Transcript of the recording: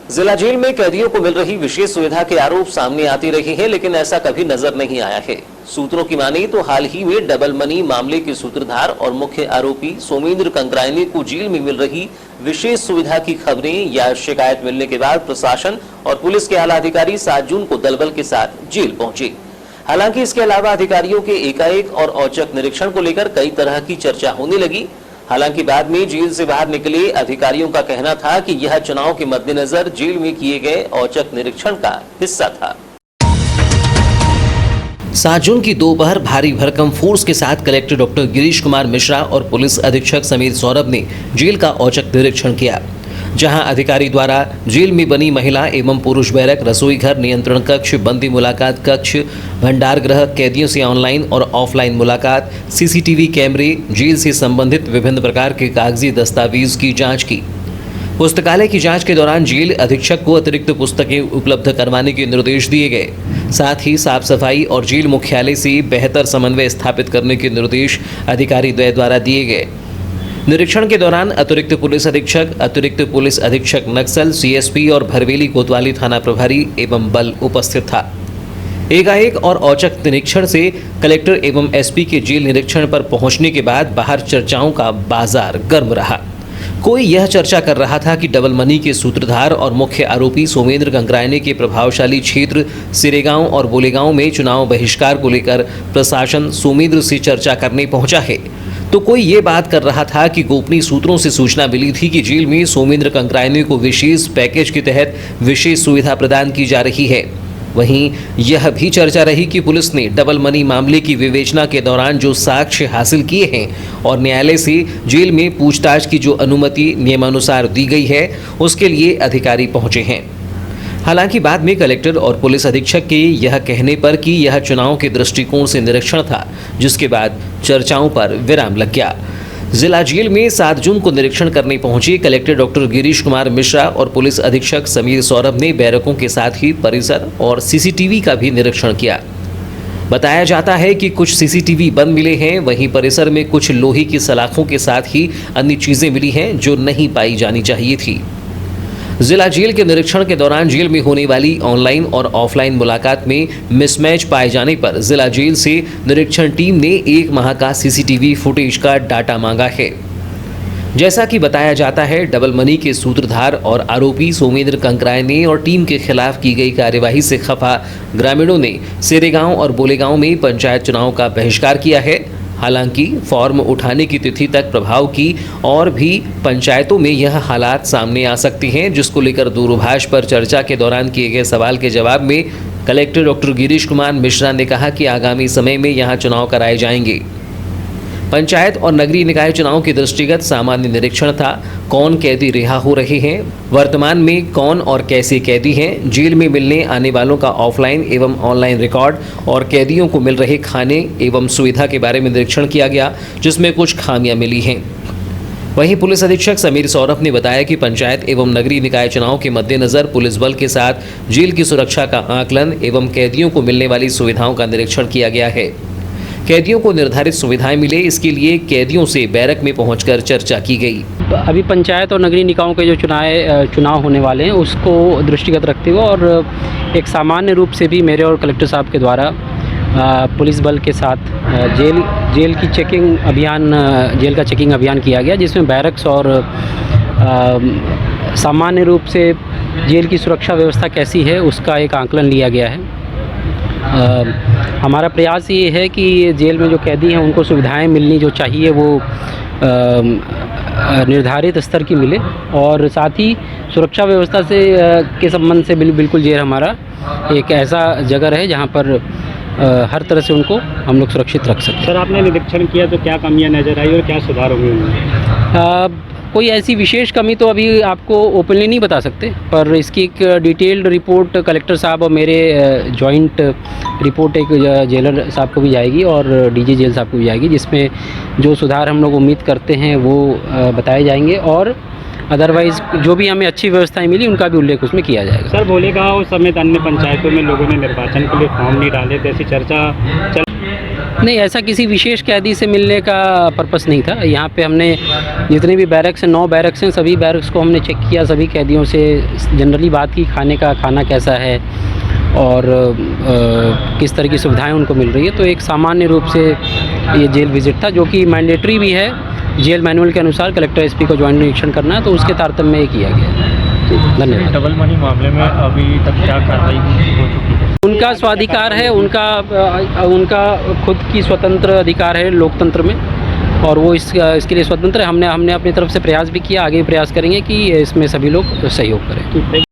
जिला जेल में कैदियों को मिल रही विशेष सुविधा के आरोप सामने आते रहे हैं, लेकिन ऐसा कभी नजर नहीं आया है। सूत्रों की माने तो हाल ही में डबल मनी मामले के सूत्रधार और मुख्य आरोपी सोमेंद्र कंकरायने को जेल में मिल रही विशेष सुविधा की खबरें या शिकायत मिलने के बाद प्रशासन और पुलिस के आला अधिकारी 7 जून को दलबल के साथ जेल पहुंचे। हालांकि इसके अलावा अधिकारियों के एकाएक और औचक निरीक्षण को लेकर कई तरह की चर्चा होने लगी। हालांकि बाद में जेल से बाहर निकले अधिकारियों का कहना था कि यह चुनाव के मद्देनजर जेल में किए गए औचक निरीक्षण का हिस्सा था। 7 जून की दोपहर भारी भरकम फोर्स के साथ कलेक्टर डॉक्टर गिरीश कुमार मिश्रा और पुलिस अधीक्षक समीर सौरभ ने जेल का औचक निरीक्षण किया, जहां अधिकारी द्वारा जेल में बनी महिला एवं पुरुष बैरक, रसोई घर, नियंत्रण कक्ष, बंदी मुलाकात कक्ष, भंडार गृह, कैदियों से ऑनलाइन और ऑफलाइन मुलाकात, सीसीटीवी कैमरे, जेल से संबंधित विभिन्न प्रकार के कागजी दस्तावेज की जांच की। पुस्तकालय की जांच के दौरान जेल अधीक्षक को अतिरिक्त पुस्तकें उपलब्ध करवाने के निर्देश दिए गए। साथ ही साफ सफाई और जेल मुख्यालय से बेहतर समन्वय स्थापित करने के निर्देश अधिकारी द्वय द्वारा दिए गए। निरीक्षण के दौरान अतिरिक्त पुलिस अधीक्षक नक्सल, सीएसपी और भरवेली कोतवाली थाना प्रभारी एवं बल उपस्थित था। एकाएक और औचक निरीक्षण से कलेक्टर एवं एसपी के जेल निरीक्षण पर पहुंचने के बाद बाहर चर्चाओं का बाजार गर्म रहा। कोई यह चर्चा कर रहा था कि डबल मनी के सूत्रधार और मुख्य आरोपी सोमेंद्र कंकरायने के प्रभावशाली क्षेत्र सिरेगांव और बोलेगांव में चुनाव बहिष्कार को लेकर प्रशासन सोमेंद्र से चर्चा करने पहुंचा है, तो कोई ये बात कर रहा था कि गोपनीय सूत्रों से सूचना मिली थी कि जेल में सोमेंद्र कंकरायने को विशेष पैकेज के तहत विशेष सुविधा प्रदान की जा रही है। वहीं यह भी चर्चा रही कि पुलिस ने डबल मनी मामले की विवेचना के दौरान जो साक्ष्य हासिल किए हैं और न्यायालय से जेल में पूछताछ की जो अनुमति नियमानुसार दी गई है, उसके लिए अधिकारी पहुंचे हैं। हालांकि बाद में कलेक्टर और पुलिस अधीक्षक के यह कहने पर कि यह चुनाव के दृष्टिकोण से निरीक्षण था, जिसके बाद चर्चाओं पर विराम लग गया। जिला जेल में 7 जून को निरीक्षण करने पहुंचे कलेक्टर डॉक्टर गिरीश कुमार मिश्रा और पुलिस अधीक्षक समीर सौरभ ने बैरकों के साथ ही परिसर और सीसीटीवी का भी निरीक्षण किया। बताया जाता है कि कुछ सीसीटीवी बंद मिले हैं, वहीं परिसर में कुछ लोहे की सलाखों के साथ ही अन्य चीजें मिली हैं जो नहीं पाई जानी चाहिए थी। जिला जेल के निरीक्षण के दौरान जेल में होने वाली ऑनलाइन और ऑफलाइन मुलाकात में मिसमैच पाए जाने पर जिला जेल से निरीक्षण टीम ने 1 माह का सीसीटीवी फुटेज का डाटा मांगा है। जैसा कि बताया जाता है, डबल मनी के सूत्रधार और आरोपी सोमेंद्र कंकरायने और टीम के खिलाफ की गई कार्यवाही से खफा ग्रामीणों ने सेरेगांव और बोलेगांव में पंचायत चुनाव का बहिष्कार किया है। हालांकि फॉर्म उठाने की तिथि तक प्रभाव की और भी पंचायतों में यह हालात सामने आ सकते हैं, जिसको लेकर दूरभाष पर चर्चा के दौरान किए गए सवाल के जवाब में कलेक्टर डॉक्टर गिरीश कुमार मिश्रा ने कहा कि आगामी समय में यहां चुनाव कराए जाएंगे। पंचायत और नगरीय निकाय चुनाव के दृष्टिगत सामान्य निरीक्षण था। कौन कैदी रिहा हो रहे हैं, वर्तमान में कौन और कैसे कैदी हैं, जेल में मिलने आने वालों का ऑफलाइन एवं ऑनलाइन रिकॉर्ड और कैदियों को मिल रहे खाने एवं सुविधा के बारे में निरीक्षण किया गया, जिसमें कुछ खामियां मिली हैं। वहीं पुलिस अधीक्षक समीर सौरभ ने बताया कि पंचायत एवं नगरीय निकाय चुनाव के मद्देनजर पुलिस बल के साथ जेल की सुरक्षा का आकलन एवं कैदियों को मिलने वाली सुविधाओं का निरीक्षण किया गया है। कैदियों को निर्धारित सुविधाएं मिले, इसके लिए कैदियों से बैरक में पहुंचकर चर्चा की गई। अभी पंचायत और नगरीय निकायों के जो चुनाव होने वाले हैं, उसको दृष्टिगत रखते हुए और एक सामान्य रूप से भी मेरे और कलेक्टर साहब के द्वारा पुलिस बल के साथ जेल का चेकिंग अभियान किया गया, जिसमें बैरक्स और सामान्य रूप से जेल की सुरक्षा व्यवस्था कैसी है उसका एक आकलन लिया गया है। हमारा प्रयास ये है कि जेल में जो कैदी हैं उनको सुविधाएं मिलनी जो चाहिए वो निर्धारित स्तर की मिले, और साथ ही सुरक्षा व्यवस्था से के संबंध से बिल्कुल जेल हमारा एक ऐसा जगह रहे जहां पर हर तरह से उनको हम लोग सुरक्षित रख सकें। सर, आपने निरीक्षण किया तो क्या कमियां नज़र आई और क्या सुधार होंगे उनमें? कोई ऐसी विशेष कमी तो अभी आपको ओपनली नहीं बता सकते, पर इसकी एक डिटेल्ड रिपोर्ट कलेक्टर साहब और मेरे जॉइंट रिपोर्ट एक जेलर साहब को भी जाएगी और डीजी जेल साहब को भी जाएगी, जिसमें जो सुधार हम लोग उम्मीद करते हैं वो बताए जाएंगे, और अदरवाइज़ जो भी हमें अच्छी व्यवस्थाएं मिली उनका भी उल्लेख उसमें किया जाएगा। सर, बोलेगांव समेत अन्य पंचायतों में लोगों ने निर्वाचन के लिए फॉर्म नहीं डाले, तो ऐसी चर्चा चल नहीं, ऐसा किसी विशेष कैदी से मिलने का पर्पस नहीं था। यहाँ पे हमने जितने भी बैरक्स हैं, 9 बैरक्स हैं, सभी बैरक्स को हमने चेक किया, सभी कैदियों से जनरली बात की, खाना कैसा है और किस तरह की सुविधाएं उनको मिल रही है। तो एक सामान्य रूप से ये जेल विज़िट था, जो कि मैंडेटरी भी है। जेल मैनुअल के अनुसार कलेक्टर एसपी को ज्वाइंट निरीक्षण करना है, तो उसके तारतम्य में ये किया गया है। धन्यवाद। डबल मनी मामले में अभी तक क्या कार्रवाई हो चुकी है? उनका स्वाधिकार है, उनका खुद की स्वतंत्र अधिकार है लोकतंत्र में, और वो इसके लिए स्वतंत्र है। हमने अपनी तरफ से प्रयास भी किया, आगे भी प्रयास करेंगे कि इसमें सभी लोग सहयोग करें।